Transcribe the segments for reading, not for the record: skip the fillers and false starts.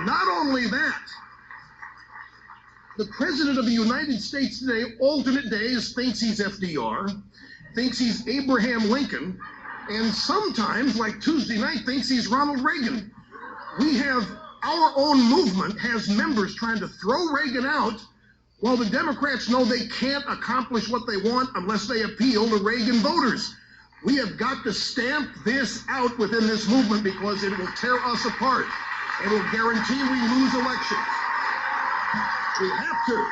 Not only that, the President of the United States today, alternate days, thinks he's FDR, thinks he's Abraham Lincoln, and sometimes, like Tuesday night, thinks he's Ronald Reagan. We have, our own movement has members trying to throw Reagan out, while the Democrats know they can't accomplish what they want unless they appeal to Reagan voters. We have got to stamp this out within this movement because it will tear us apart. It will guarantee we lose elections. We have to.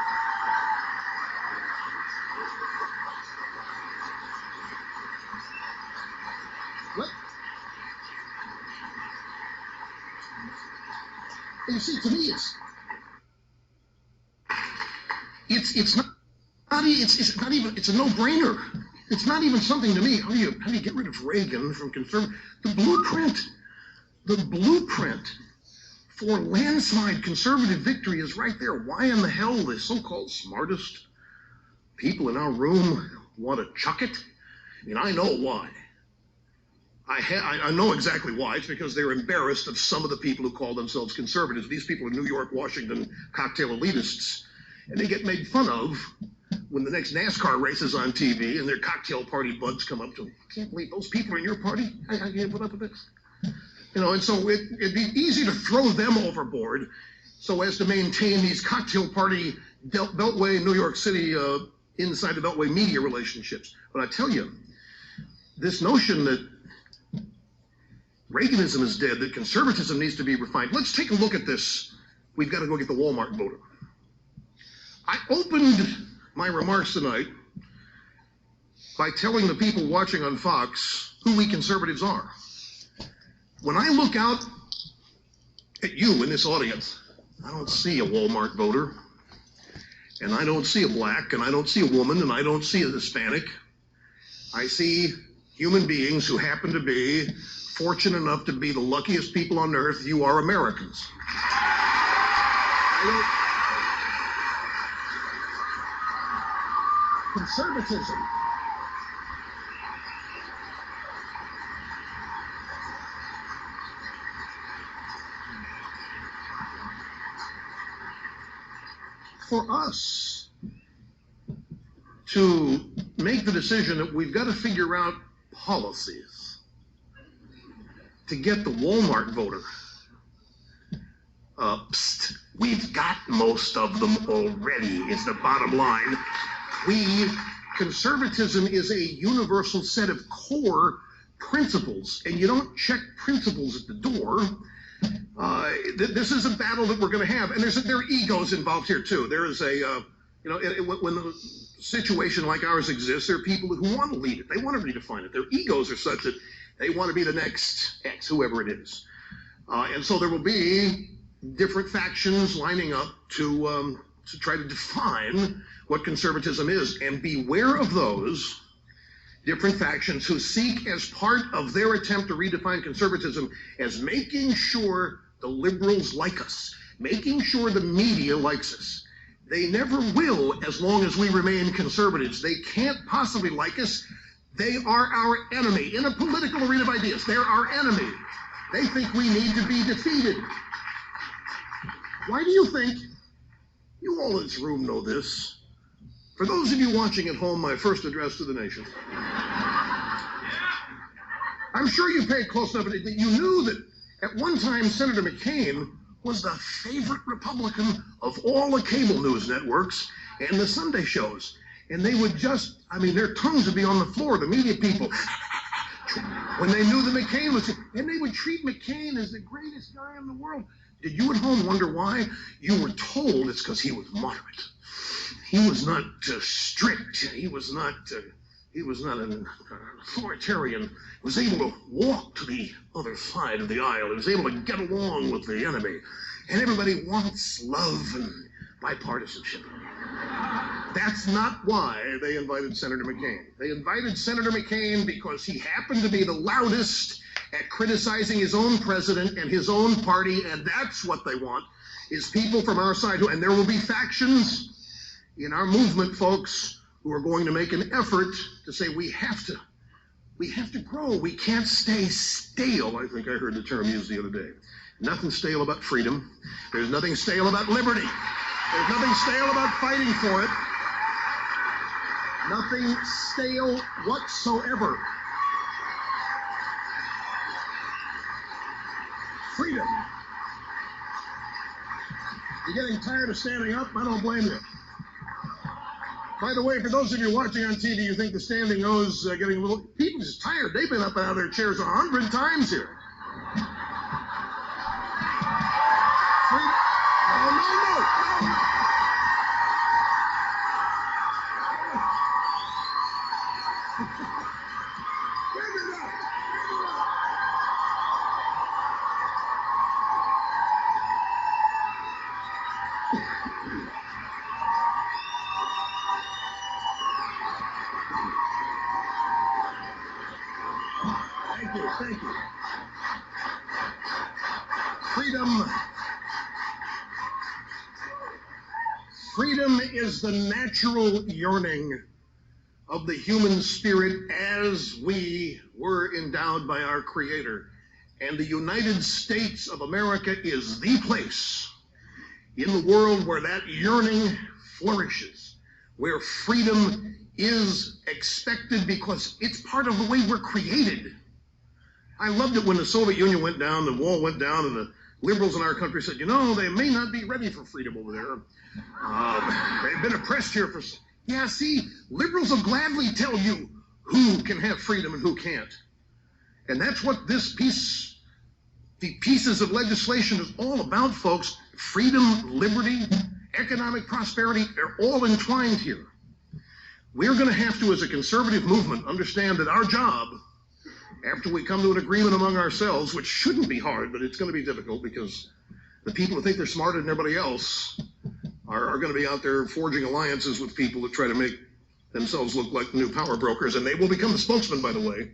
What? You see, to me, it's not even, it's a no-brainer. It's not even something to me. How do you get rid of Reagan from conservative? The blueprint for landslide conservative victory is right there. Why in the hell the so-called smartest people in our room want to chuck it? I mean, I know why. I know exactly why. It's because they're embarrassed of some of the people who call themselves conservatives. These people are New York, Washington cocktail elitists, and they get made fun of when the next NASCAR race is on TV and their cocktail party buds come up to them. I can't believe those people are in your party. I can't put up with this. You know, and so it'd be easy to throw them overboard so as to maintain these cocktail party Beltway, New York City, inside the Beltway media relationships. But I tell you, this notion that Reaganism is dead, that conservatism needs to be refined. Let's take a look at this. We've got to go get the Walmart voter. I opened my remarks tonight by telling the people watching on Fox who we conservatives are. When I look out at you in this audience, I don't see a Walmart voter, and I don't see a black, and I don't see a woman, and I don't see a Hispanic. I see human beings who happen to be fortunate enough to be the luckiest people on earth. You are Americans. Conservatism. For us to make the decision that we've got to figure out policies to get the Walmart voter. We've got most of them already, is the bottom line. Conservatism is a universal set of core principles, and you don't check principles at the door. This is a battle that we're going to have, and there are egos involved here too. There is when a situation like ours exists, there are people who want to lead it. They want to redefine it. Their egos are such that they want to be the next X, whoever it is. And so there will be different factions lining up to try to define what conservatism is, and beware of those different factions who seek, as part of their attempt to redefine conservatism, as making sure the liberals like us, making sure the media likes us. They never will as long as we remain conservatives. They can't possibly like us. They are our enemy. In a political arena of ideas, they're our enemy. They think we need to be defeated. Why do you think, you all in this room know this, for those of you watching at home, my first address to the nation, I'm sure you paid close enough attention that you knew that at one time Senator McCain was the favorite Republican of all the cable news networks and the Sunday shows. And they would just, their tongues would be on the floor, the media people, when they knew that McCain was, and they would treat McCain as the greatest guy in the world. Did you at home wonder why? You were told it's because he was moderate. He was not strict. He was not an authoritarian. He was able to walk to the other side of the aisle. He was able to get along with the enemy. And everybody wants love and bipartisanship. That's not why they invited Senator McCain. They invited Senator McCain because he happened to be the loudest at criticizing his own president and his own party, and that's what they want, is people from our side and there will be factions in our movement, folks, who are going to make an effort to say we have to grow. We can't stay stale, I think I heard the term used the other day. Nothing stale about freedom. There's nothing stale about liberty. There's nothing stale about fighting for it. Nothing stale whatsoever. Freedom. You're getting tired of standing up? I don't blame you. By the way, for those of you watching on TV, you think the standing O's getting a little... People are just tired. They've been up and out of their chairs 100 times here. Freedom. No. Thank you. Freedom is the natural yearning of the human spirit as we were endowed by our Creator. And the United States of America is the place in the world where that yearning flourishes, where freedom is expected because it's part of the way we're created. I loved it when the Soviet Union went down, the wall went down, and the liberals in our country said, you know, they may not be ready for freedom over there. They've been oppressed here for... Yeah, see, liberals will gladly tell you who can have freedom and who can't. And that's what this piece, the pieces of legislation is all about, folks. Freedom, liberty, economic prosperity are all entwined here. We're going to have to, as a conservative movement, understand that our job, after we come to an agreement among ourselves, which shouldn't be hard, but it's going to be difficult because the people who think they're smarter than everybody else are going to be out there forging alliances with people that try to make themselves look like new power brokers, and they will become the spokesman, by the way.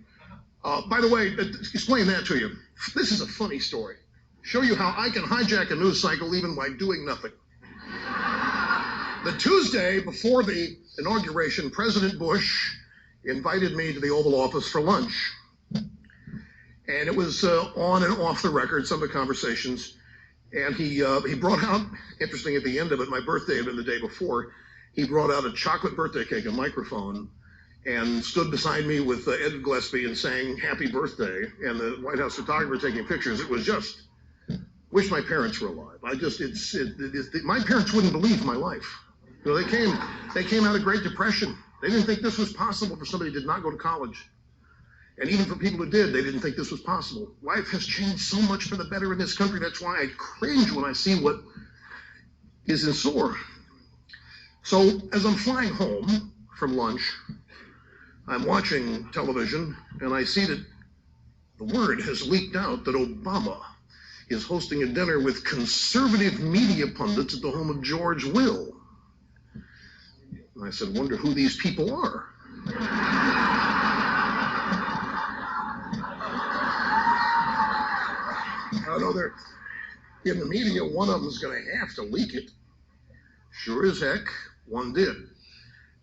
Explain that to you. This is a funny story. Show you how I can hijack a news cycle even by doing nothing. The Tuesday before the inauguration, President Bush invited me to the Oval Office for lunch. And it was on and off the record, some of the conversations. And he brought out, interesting at the end of it, my birthday had been the day before, he brought out a chocolate birthday cake, a microphone, and stood beside me with Ed Gillespie and sang happy birthday, and the White House photographer taking pictures. It was just, wish my parents were alive. My parents wouldn't believe my life. You know, they came out of Great Depression. They didn't think this was possible for somebody who did not go to college. And even for people who did, they didn't think this was possible. Life has changed so much for the better in this country. That's why I cringe when I see what is in store. So as I'm flying home from lunch, I'm watching television, and I see that the word has leaked out that Obama is hosting a dinner with conservative media pundits at the home of George Will. And I said, wonder who these people are. I know they're in the media, one of them is going to have to leak it. Sure as heck, one did.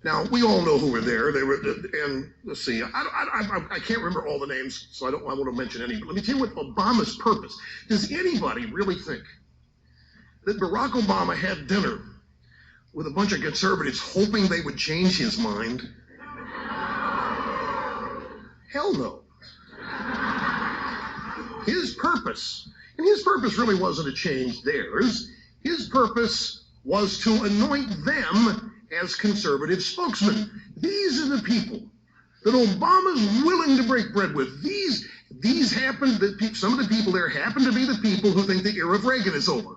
Now, we all know who were there. They were, and let's see, I can't remember all the names, so I want to mention any, but let me tell you what Obama's purpose. Does anybody really think that Barack Obama had dinner with a bunch of conservatives hoping they would change his mind? Hell no. His purpose, and his purpose really wasn't to change theirs, his purpose was to anoint them as conservative spokesmen. These are the people that Obama's willing to break bread with. These happen, some of the people there happen to be the people who think the era of Reagan is over,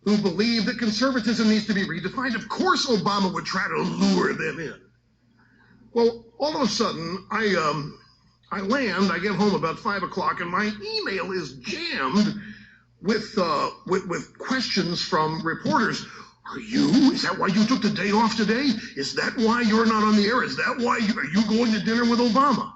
who believe that conservatism needs to be redefined. Of course Obama would try to lure them in. Well, all of a sudden, I get home about 5 o'clock, and my email is jammed with questions from reporters. Is that why you took the day off today? Is that why you're not on the air? Is that why are you going to dinner with Obama?